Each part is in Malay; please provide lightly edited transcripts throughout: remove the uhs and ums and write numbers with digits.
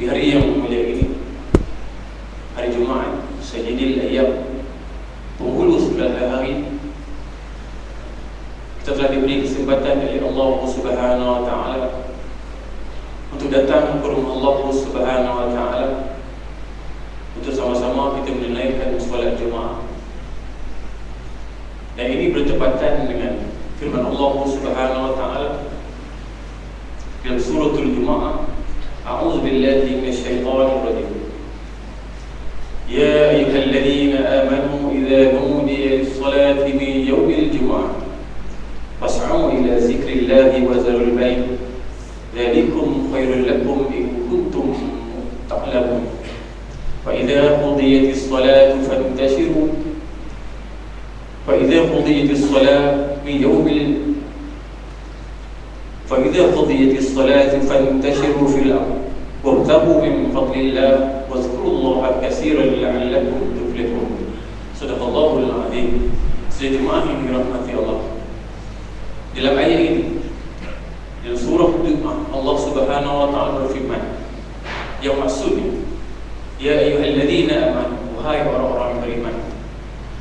Di hari yang mulia ini, hari Jumaat, Sayyidil Ayyam, penghulu segala hari, kita telah diberi kesempatan oleh Allah Subhanahu wa Ta'ala untuk datang ke rumah Allah Subhanahu wa Ta'ala untuk sama-sama kita menunaikan solat Jumaat. Dan ini bertepatan dengan firman Allah Subhanahu wa Ta'ala dalam suratul Jumaat. A'udzu billahi minasyaitonir rajim. Ya ayyuhalladzina amanu idza nudiya lis-salati min yaumil jumu'ah fas'au ila dzikrillahi wa zarul bay' dzalikum khairul lakum in kuntum ta'lamun. Fa idza qudiyatis salatu fantashiru فإذا قضيت الصلاة فانتشروا في الأرض وابتغوا من فضل الله واذكروا الله كثيرا لعلكم تفلحون. صدق الله العظيم. Saudara jemaah yang dirahmati Allah, dalam ayat ini, dalam surah Allah Subhanahu wa Ta'ala berfirman, yang maksudnya, ya ayyuhalladzina amanu, wahai orang-orang beriman,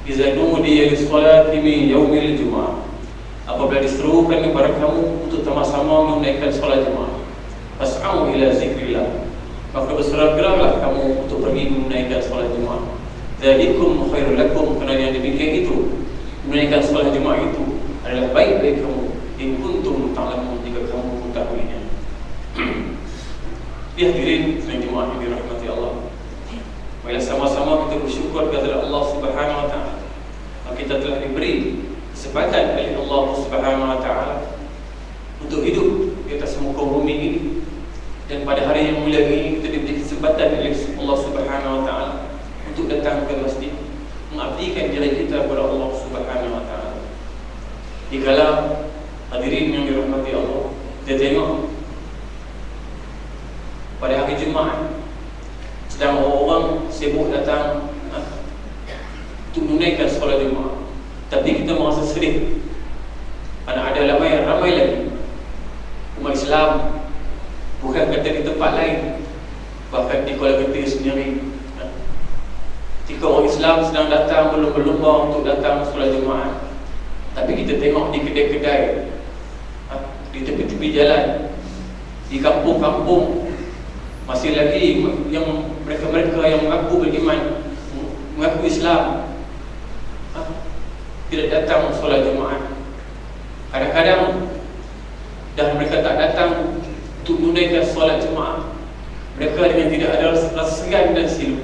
iza nudiya lis-salati min yaumil jumu'ah, apabila diserukan kepada kamu untuk sama-sama menunaikan salat Jumaat, fas'au ila zikrillah, maka bersegeralah kamu untuk pergi menunaikan salat Jumaat. Dzalikum khairul lakum, kerana yang demikian itu, menunaikan salat Jumaat itu adalah baik bagi kamu, in kuntum ta'lamun, jika kamu mengetahuinya. Hadirin sidang Jumaat yang dirahmati Allah, marilah sama-sama kita bersyukur kepada Allah Subhanahu wa Ta'ala. Kita telah diberi kesempatan oleh Allah Subhanahu wa Ta'ala untuk hidup di atas muka bumi ini, dan pada hari yang mulia ini kita diberi kesempatan oleh Allah Subhanahu wa Ta'ala untuk datang ke masjid, mengabdikan diri kita kepada Allah Subhanahu wa Ta'ala. Dikala hadirin yang dirahmati Allah, kita tengok pada hari Jumaat sedang orang sibuk datang untuk menunaikan solat Jumaat, tapi kita merasa sedih kerana ada ramai lagi umat Islam, bukan kata di tempat lain, bahkan di Kuala Kedah sendiri, ketika orang Islam sedang datang berlomba-lomba untuk datang solat Jumaat, tapi kita tengok di kedai-kedai, di tepi-tepi jalan, di kampung-kampung, masih lagi yang mereka-mereka yang mengaku beriman, mengaku Islam, tidak datang solat Jumaat. Kadang-kadang dan mereka tak datang untuk menunaikan solat Jumaat, mereka dengan tidak ada rasa segan dan silu,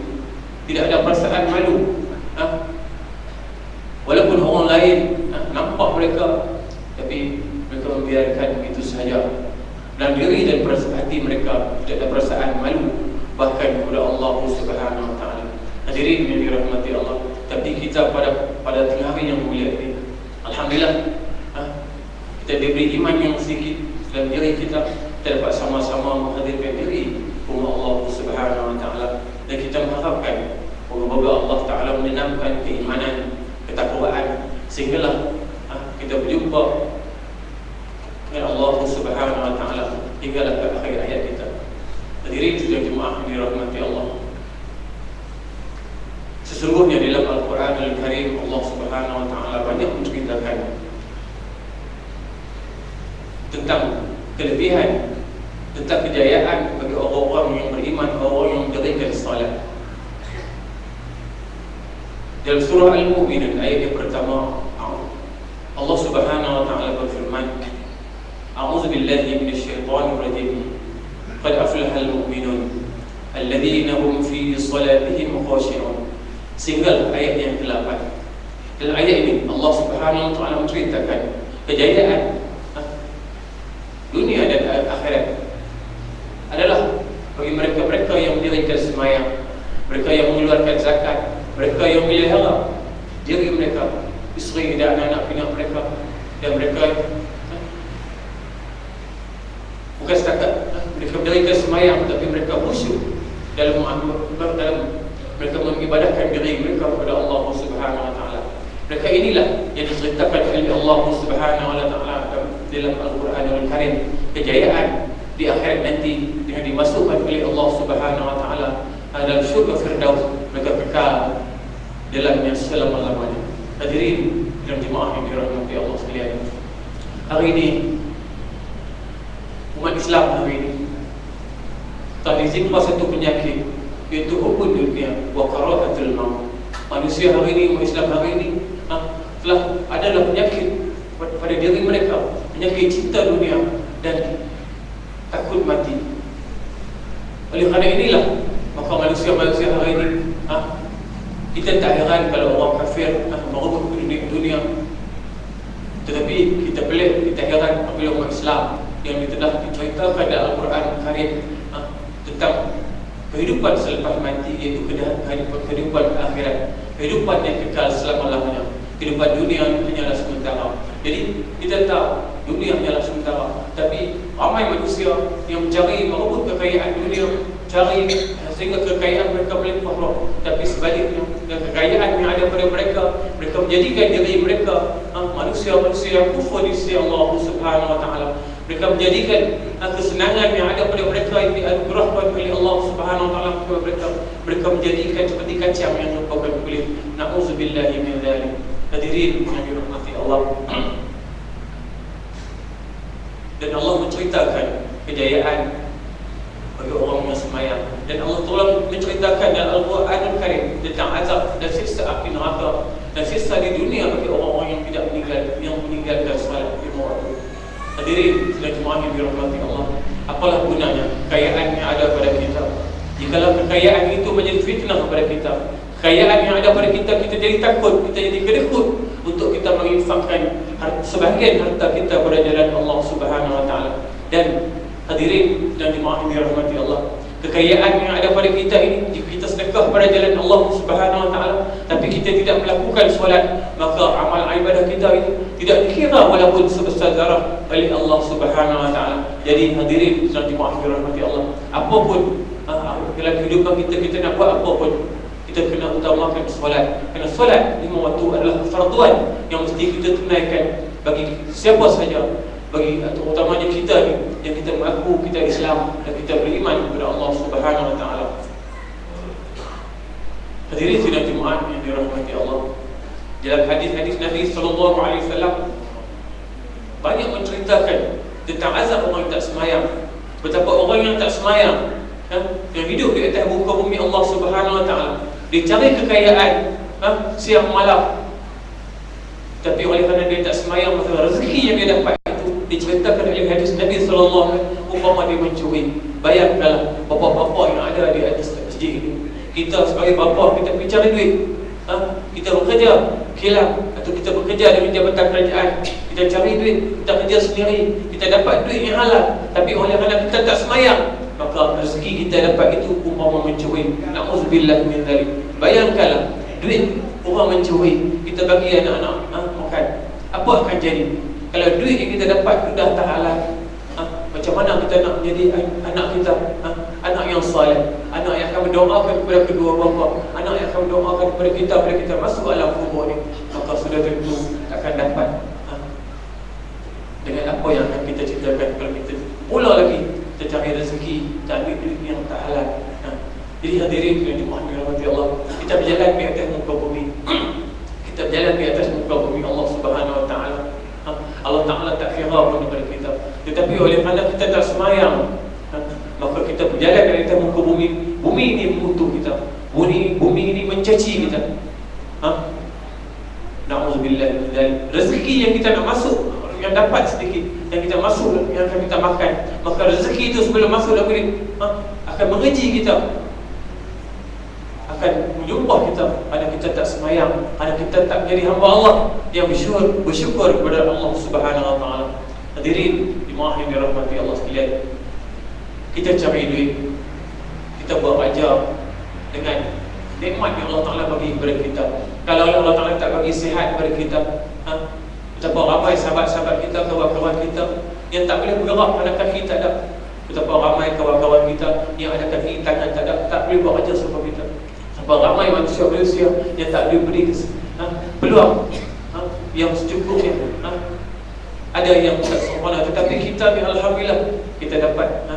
tidak ada perasaan malu, walaupun orang lain nampak mereka, tapi mereka membiarkan begitu sahaja, dan diri dan perasaan hati mereka tidak ada perasaan malu bahkan kepada Allah Subhanahu wa Ta'ala. Hadirin yang dirahmati Allah, tapi kita pada tengah hari yang mulia ini, alhamdulillah, kita diberi iman yang sedikit dalam diri kita dapat sama-sama menghadirkan diri rumah Allah Subhanahu wa Ta'ala, dan kita mengharapkan moga-moga Allah Ta'ala menanamkan keimanan, ketakwaan, sehinggalah kita berjumpa dengan Allah Subhanahu wa Ta'ala hinggalah ke akhir hayat kita. Hadirin juga jemaah yang dirahmati Allah, sesungguhnya dalam Al-Quran Al-Karim Allah Subhanahu wa Ta'ala banyak menceritakan tentang kelebihan, tentang kejayaan bagi orang-orang yang beriman, orang yang mendirikan salat. Dalam surah Al-Mu'minun ayat yang pertama, Allah Subhanahu wa Ta'ala berfirman, A'udzu billahi minasyaitonir rajim. Qad aflahal mu'minun alladzina hum fi salatihim khashi'un. Sehingga ayat yang ke-8. Dalam ayat ini Allah Subhanahu wa Ta'ala menceritakan kejayaan dunia dan akhirat adalah bagi mereka-mereka yang mendirikan sembahyang, mereka yang mengeluarkan zakat, mereka yang melihara diri mereka, isteri dan anak-anak pinak mereka, dan mereka bukan setakat mereka mendirikan sembahyang, tapi mereka khusyuk dalam mereka mengibadahkan diri mereka kepada Allah Subhanahu wa Ta'ala. Mereka inilah yang diceritakan oleh Allah Subhanahu wa Ta'ala dalam Al-Quran Al-Karim, kejayaan di akhirat nanti dengan dimasukkan oleh Allah Subhanahu wa taala dalam syurga Firdaus, mereka kekal dalamnya selama-lamanya. Hadirin dan jemaah yang dirahmati Allah sekalian, hari ini umat Islam hari ini telah dizikra satu penyakit, iaitu hubun dunia wa karahatul maut. Manusia hari ini, umat Islam hari ini telah adalah penyakit pada diri mereka, penyakit cinta dunia dan takut mati. Oleh kerana inilah maka manusia-manusia hari ini kita tak heran kalau orang kafir merebut dunia. Tetapi kita pelik, kita heran apabila umat Islam yang telah diceritakan dalam Al-Quran Karim tentang kehidupan selepas mati, iaitu kehidupan akhirat, kehidupan yang kekal selama-lamanya. Kehidupan dunia hanyalah sementara. Jadi kita tahu dunia hanyalah sementara, tapi ramai manusia yang mencari merebut kekayaan dunia, cari sehingga kekayaan mereka melimpah ruah. Tapi sebaliknya, kekayaan yang ada pada mereka, mereka menjadikan diri mereka manusia-manusia yang kufur di sisi Allah Subhanahu wa taala. Mereka menjadikan kesenangan yang ada pada mereka yang dianugerahkan oleh Allah Subhanahu wa taala kepada mereka, mereka menjadikan seperti kacang yang merupakan kulit. Na'udzubillahi min dzalik. Hadirin yang dirahmati Allah. Dan Allah menceritakan kejayaan bagi orang yang semayang, dan Allah telah menceritakan dalam Al-Quranul Karim tentang azab dan siksa api neraka dan siksa di dunia bagi orang-orang yang tidak meninggalkan salat lima waktu. Hadirin dan jemaah yang dirahmati Allah, apalah gunanya kekayaan yang ada pada kita jikalau kekayaan itu menjadi fitnah kepada kita? Kekayaan yang ada pada kita, kita jadi takut, kita jadi kedekut untuk kita menginfakkan sebahagian harta kita pada jalan Allah Subhanahu wa taala. Dan hadirin dan jemaah yang dirahmati Allah, kekayaan yang ada pada kita ini, jika kita sedekah pada jalan Allah Subhanahu wa taala tapi kita tidak melakukan solat, maka amal ibadah kita itu tidak dikira walaupun sebesar zarah oleh Allah Subhanahu wa taala. Jadi hadirin dan jemaah yang dirahmati Allah, apapun dalam kehidupan kita nak buat apapun, kita kena utamakan solat. Kerana solat lima waktu adalah farduan yang mesti kita tunaikan bagi siapa saja, bagi terutamanya kita ni yang kita mengaku kita Islam dan kita beriman kepada Allah Subhanahu wa taala. Hadirin sidang Jumaat yang dirahmati Allah, dalam hadis-hadis Nabi sallallahu alaihi wasallam banyak menceritakan tentang azab orang yang tak semayang. Betapa orang yang tak semayang yang hidup di atas muka bumi Allah Subhanahu wa taala, dia cari kekayaan siang malam, tapi oleh kerana dia tak semayang, maka rezeki yang dia dapat itu diceritakan oleh hadis Nabi sallallahu alaihi wasallam umpama dia mencuri. Bayangkanlah bapa-bapa yang ada di atas masjid ini. Kita sebagai bapa, kita pergi cari duit, kita bekerja kilang atau kita bekerja dengan jabatan kerajaan, kita cari duit, kita kerja sendiri, kita dapat duit yang halal, tapi oleh kerana kita tak semayang, maka rezeki kita dapat itu umpama mencuri. Na'udzubillah min dzalik. Bayangkanlah duit orang mencuri, kita bagi anak-anak makan, apa akan jadi? Kalau duit yang kita dapat sudah tak halal, macam mana kita nak menjadi anak kita anak yang saleh, anak yang akan mendoakan kepada kedua bapa, anak yang akan mendoakan kepada kita masuk alam kubur ni? Maka sudah tentu akan dapat dengan apa yang akan kita ceritakan. Kalau kita pula lagi kita cari rezeki, cari duit yang tak halal. Jadi hadirin yang dirahmati Allah, kita berjalan di atas muka bumi, kita berjalan di atas muka bumi Allah Subhanahu wa taala. Allah Ta'ala tak kira pun kepada kita, tetapi oleh kerana kita tak semayang, maka kita berjalan di atas muka bumi. Bumi ini mengutuk kita, bumi ini mencaci kita. Na'udzubillah min dzalik. Rezeki yang kita nak masuk, yang dapat sedikit, yang kita masuk, yang akan kita makan, maka rezeki itu sebelum masuk dalam kulit akan mengeji kita, akan menyumpah kita kerana kita tak semayang, kerana kita tak menjadi hamba Allah yang bersyukur kepada Allah Subhanahu wa taala. Hadirin jemaah yang dirahmati Allah sekalian, kita cari duit, kita buat raja dengan nikmat yang Allah Taala bagi kepada kita. Kalau Allah Taala tak bagi sihat kepada kita, betapa ramai sahabat-sahabat kita, kawan-kawan kita yang tak boleh bergerak kerana kaki tak ada. Betapa ramai kawan-kawan kita yang ada kaki, tangan tak ada, tak boleh buat raja seperti kita. Betapa ramai manusia-manusia yang tak boleh beri peluang yang secukupnya Ada yang tak sempurna, tetapi kita ni alhamdulillah kita dapat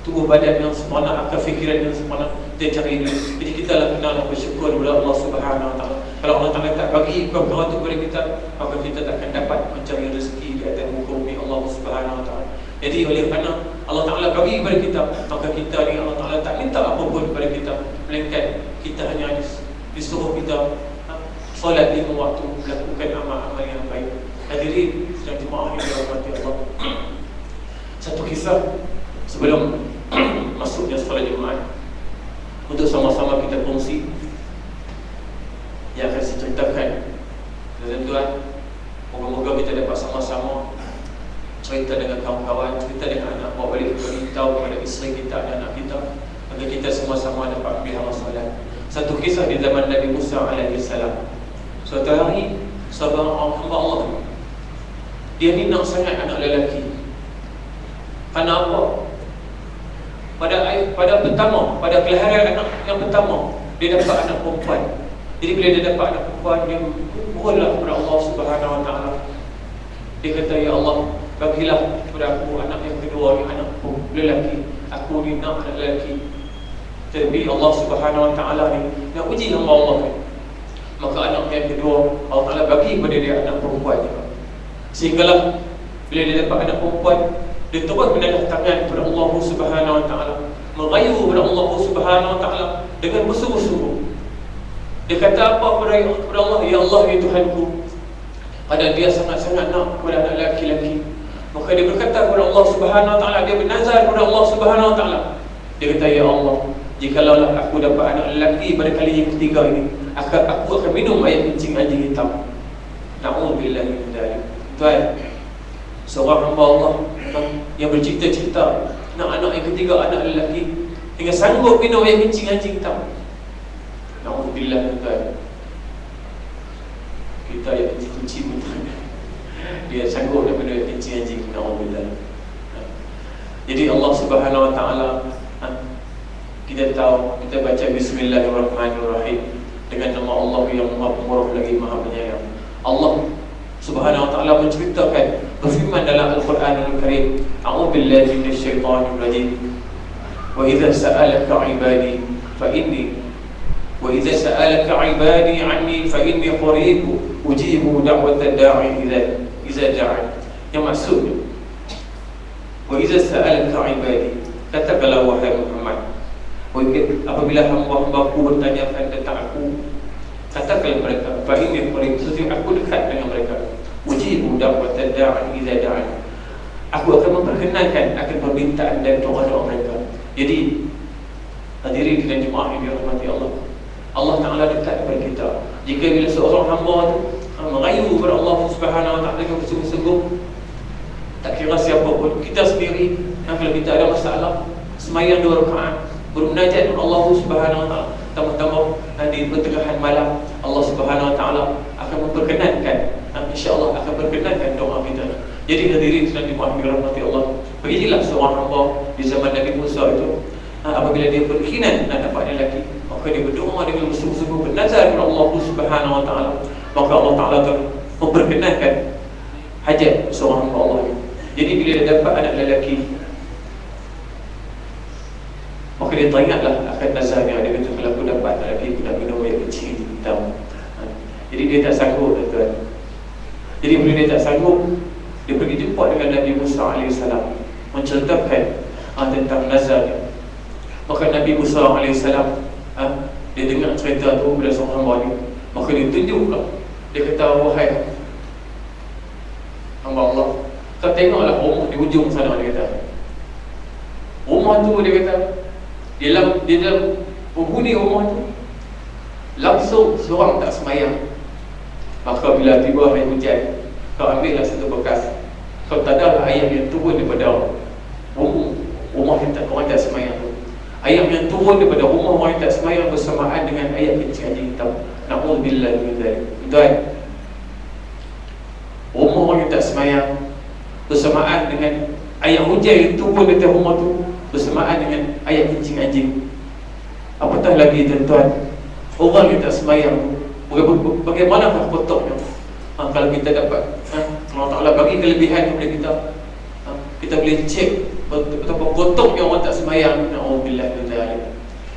tubuh badan yang sempurna, akal fikiran yang sempurna. Kita cari ini. Jadi kita lah kena bersyukur kepada Allah Subhanahu Wa Taala. Kalau Allah Taala tak bagi perkara itu kepada kita, maka kita tak akan dapat mencari rezeki di atas muka bumi Allah Subhanahu Wa Taala. Jadi oleh kerana Allah Taala bagi kepada kita, maka kita ni Allah Taala tak minta apa pun kepada kita, melainkan kita hanya disuruh kita solat 5 waktu, melakukan amal-amal yang baik. Hadirin sedang jemaah yang dirahmati Allah. Satu kisah sebelum masuknya solat Jumaat, untuk sama-sama kita kongsi yang akan saya ceritakan. Tuan-tuan, moga-moga kita dapat sama-sama cerita dengan kawan-kawan, cerita dengan anak, bawa balik beritahu kepada isteri kita dan anak kita, agar kita sama-sama dapat pelihara solat. Satu kisah di zaman Nabi Musa AS. Suatu hari, seorang hamba Allah, dia ni nak sangat anak lelaki. Kerana apa? Pada pertama, pada kelahiran anak yang pertama, dia dapat anak perempuan. Jadi bila dia dapat anak perempuan, dia mohonlah kepada Allah Subhanahu Wa Taala. Dia kata, ya Allah, bagilah kepada aku anak yang kedua ni, anak lelaki. Aku ni nak anak lelaki. Tapi Allah Subhanahu Wa Taala ni nak uji hamba Allah ni. Maka anak yang kedua, Allah Taala bagi kepada dia anak perempuan juga. Sehinggalah bila dia dapat anak perempuan, dia terus menadah tangan kepada Allah Subhanahu Wa Taala, merayu kepada Allah Subhanahu Wa Taala dengan bersungguh-sungguh. Dia kata apa kepada Allah? Ya Allah, ya Tuhanku, pada dia sangat-sangat nak kepada anak lelaki-lelaki. Maka dia berkata kepada Allah Subhanahu Wa Taala, dia bernazar kepada Allah Subhanahu Wa Taala. Dia kata, ya Allah, jikalau aku dapat anak lelaki pada kali yang ketiga ini, aku akan minum air kencing anjing hitam. Na'udzubillahi min dzalik. Tuan, seorang hamba Allah yang bercita-cita nak anak yang ketiga, anak lelaki, hingga sanggup minum air kencing anjing hitam. Na'udzubillah. Tuan, kita yang kencing betul, dia sanggup nak minum air kencing anjing. Na'udzubillah. Jadi Allah Subhanahu Wa Taala, kita tahu, kita baca Bismillahirrahmanirrahim dengan nama Allah yang Maha Pemurah lagi Maha Penyayang. Allah Subhanahu Wa Taala menceritakan, berfirman dalam Al-Quranul Karim, A'udzubillahi minasyaitonir rajim. Wa idza sa'alaka 'ibadi fa inni fa inni qarib ujibu da'watad da'i idza da'a. Yang maksudnya, wa idza sa'alaka 'ibadi, katakanlah wahai Muhammad, apabila hamba-hambaku bertanya tentang aku, katakanlah mereka, fa inni qarib, sesungguhnya aku dekat dengan mereka. Ujibu da'watad da'i idza da'an, aku akan memperkenankan akan permintaan dan doa-doa mereka. Jadi hadirin dan jemaah yang dirahmati Allah, Allah Ta'ala dekat kepada kita. Jika bila seorang hamba tu merayu kepada Allah Subhanahu Wa Ta'ala dengan bersungguh-sungguh, tak kira siapa pun, kita sendiri, kalau kita ada masalah, sembahyang 2 rakaat, bermunajat dengan Allah Subhanahu Wa Ta'ala, tambah-tambah di pertengahan malam, Allah Subhanahu Wa Ta'ala akan memperkenankan, insya-Allah akan memperkenankan doa kita. Jadi hadirin dan jemaah yang dirahmati Allah, beginilah seorang hamba di zaman Nabi Musa itu, apabila dia berkenan nak dapat lelaki, maka dia berdoa dengan bersungguh-sungguh, bernazar kepada Allah Subhanahu Wa Ta'ala, maka Allah Ta'ala memperkenankan hajat seorang hamba Allah. Jadi bila dia dapat anak lelaki, maka dia teringatlah akan nazarnya. Dia kata, kalau aku dapat anak lelaki, aku nak minum air kecil hitam. Jadi dia tak sanggup, tuan. Jadi bila dia tak sanggup, dia pergi jumpa dengan Nabi Musa AS, menceritakan tentang nazarnya. Maka Nabi Musa AS, dia dengar cerita tu pada seorang hamba ni, maka dia tunjuklah. Dia kata, wahai hamba Allah, kau tengoklah rumah di ujung sana. Dia kata, rumah tu, dia kata, di dalam penghuni rumah tu langsung seorang tak semayang. Maka bila tiba hari hujan, kau ambillah satu bekas, kau tadarlah air yang turun daripada rumah yang tak, orang tak semayang tu. Air yang turun daripada rumah orang yang tak semayang bersamaan dengan air kencing anjing hitam. Na'udzubillah min dzalik. Tuan, rumah orang yang tak semayang bersamaan dengan air hujan yang turun dari rumah tu, bersamaan dengan air kencing anjing. Apatah lagi tuan-tuan, orang yang tak semayang, bagaimanakah kotornya? Kalau kita dapat Allah Ta'ala bagi kelebihan kepada kita. Kita boleh cek betapa gotongnya orang tak sembahyang. Na'udzubillah min dzalik.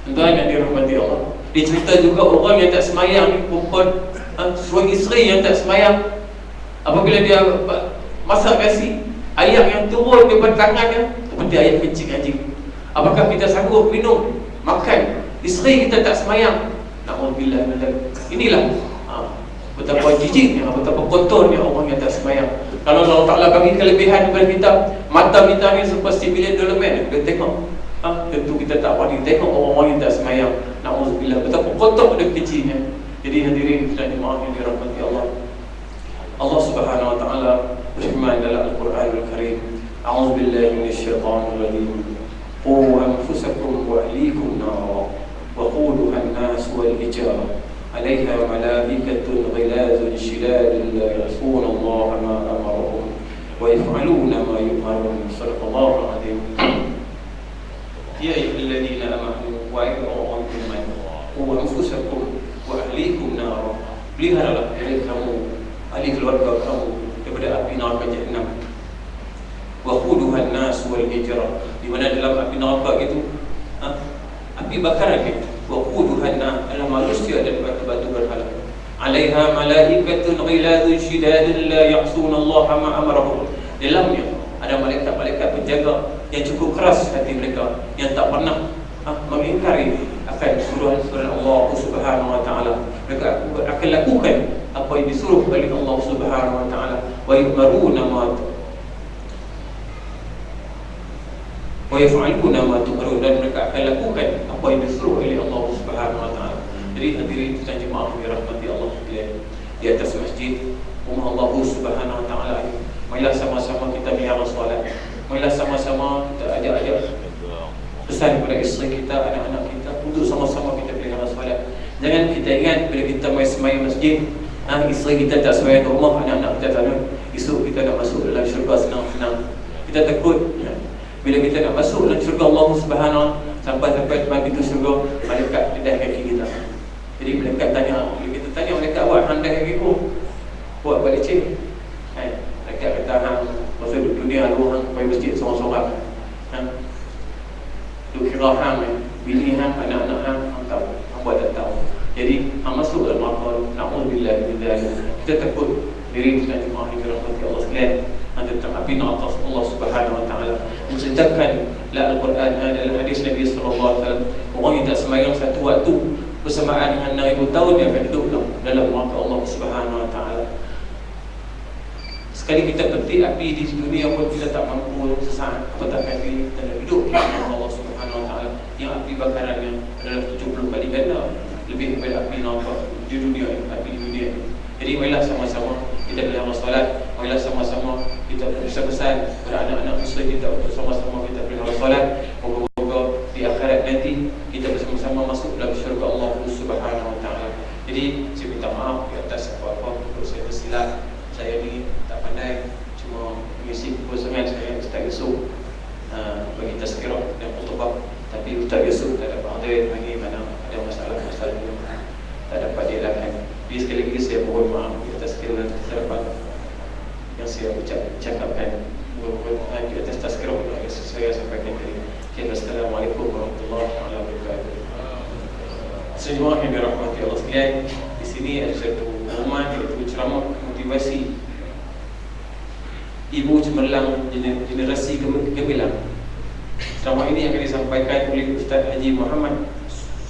Tuan yang dirahmati Allah, dicerita juga orang yang tak sembahyang ni, perempuan, suami isteri yang tak sembahyang, apabila dia masak nasi, air yang turun daripada tangannya seperti air kencing anjing. Apakah kita sanggup minum, makan? Isteri kita tak sembahyang. Na'udzubillah min dzalik. Inilah betapa jijiknya, betapa kotornya orang yang tak sembahyang. Kalau Allah Ta'ala bagi kelebihan kepada kita, mata kita ni seperti bilik dolomen, kita tengok, tentu kita tak boleh tengok orang-orang yang tak sembahyang. Na'udzubillah, betapa kotor dan kecilnya. Jadi hadirin dan jemaah yang dirahmati Allah, Allah Subhanahu Wa Ta'ala berfirman dalam Al-Quranul Karim, A'udzubillahi minasyaitanir rajim. Qu anfusakum wa ahlikum nara wa quduha an-nas wal hijara 'alayha malaikatun ghilazun shidadun la ya'suna Allah ma amarahum wa yaf'aluna ma yu'marun. Shadaqallahu al-'azim. Ya ayyuhalladzina amanu wa a'budu bima qu anfusakum wa ahlikum nara. Peliharalah diri kamu, ahli keluarga kamu daripada api neraka Jahannam. Wa quduha an-nas wal hijrah, di mana dalam api neraka itu api bakaran itu. Wa quduha an-nas adalah manusia dan batu-batu berhala. 'Alaiha malaikatun ghilazun shidadun la ya'suna Allah ma amarahum. Dalamnya ada malaikat-malaikat penjaga yang cukup keras hati mereka, yang tak pernah mengingkari akan suruhan-suruhan Allah Subhanahu Wa Ta'ala. Mereka akan lakukan apa yang disuruh oleh Allah Subhanahu Wa Ta'ala. Wa yu'maruna wa yaf'aluna ma tu'marun, dan mereka akan lakukan apa yang disuruh oleh Allah Subhanahu Wa Ta'ala. Jadi hadirin dan jemaah yang dirahmati Allah sekalian, di atas masjid rumah Allah Subhanahu Wa Ta'ala ini, marilah sama-sama kita melihara solat. Marilah sama-sama kita ajak-ajak pesan kepada isteri kita, anak-anak kita untuk sama-sama kita pelihara solat. Jangan kita ingat bila kita mai sembahyang masjid, isteri kita tak sembahyang di rumah, anak-anak kita tak nak, esok kita nak masuk dalam syurga senang-senang. Kita takut bila kita nak masuk dalam syurga Allah Subhanahu, sampai pintu syurga, malaikat dedah kaki kita. Jadi malaikat tanya, bila kita tanya malaikat, awak handai kaki aku, buat balik cik. Malaikat kata, masa duduk dunia lu hang pergi masjid seorang-seorang, duk kira hang, bini hang, anak-anak hang tahu, hang buat tak tahu. Jadi hang masuk dalam neraka. Na'udzubillah min dzalik. Kita takut diri dan jemaah yang dirahmati Allah sekalian tentang api neraka Allah Subhanahu Wa Ta'ala. Menceritakan dalam Al-Quran, dalam hadis Nabi sallallahu alaihi wasallam, orang yang tak sembahyang satu waktu bersamaan dengan 6,000 tahun dia akan duduk dalam neraka Allah Subhanahu Wa Ta'ala. Sekali kita petik api di dunia pun kita tak mampu sesaat, apatah kali kita nak duduk di hadapan Allah Subhanahu Wa Ta'ala yang api bakarannya adalah 70 kali ganda lebih daripada api neraka di dunia, api di dunia. Jadi marilah sama-sama kita pelihara solat, marilah sama-sama kita bersama-sama kepada anak-anak isteri kita untuk sama-sama kita pelihara solat. Moga-moga di akhirat nanti kita bersama-sama masuk dalam syurga Allah Subhanahu Wa Ta'ala. Jadi saya minta maaf di atas apa-apa untuk saya tersilap. Saya ni tak pandai, cuma mengisi kekosongan saya Ustaz Yusuf bagi tazkirah dan khutbah. Tapi Ustaz Yusuf tak dapat hadir lagi, mana ada masalah-masalah yang tak dapat dielakkan. Jadi sekali lagi saya mohon maaf di atas segala kesilapan yang saya cakapkan. Mohon di atas tazkirah yang saya sampaikan tadi. Assalamualaikum warahmatullahi wabarakatuh. Sejemaah yang dirahmati Allah sekalian, di sini ada satu pengumuman, iaitu ceramah motivasi Ibu Cemerlang Generasi Gemilang. Ceramah ini akan disampaikan oleh Ustaz Haji Muhammad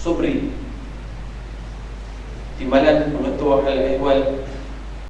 Sobri, Timbalan Pengetua Hal Ehwal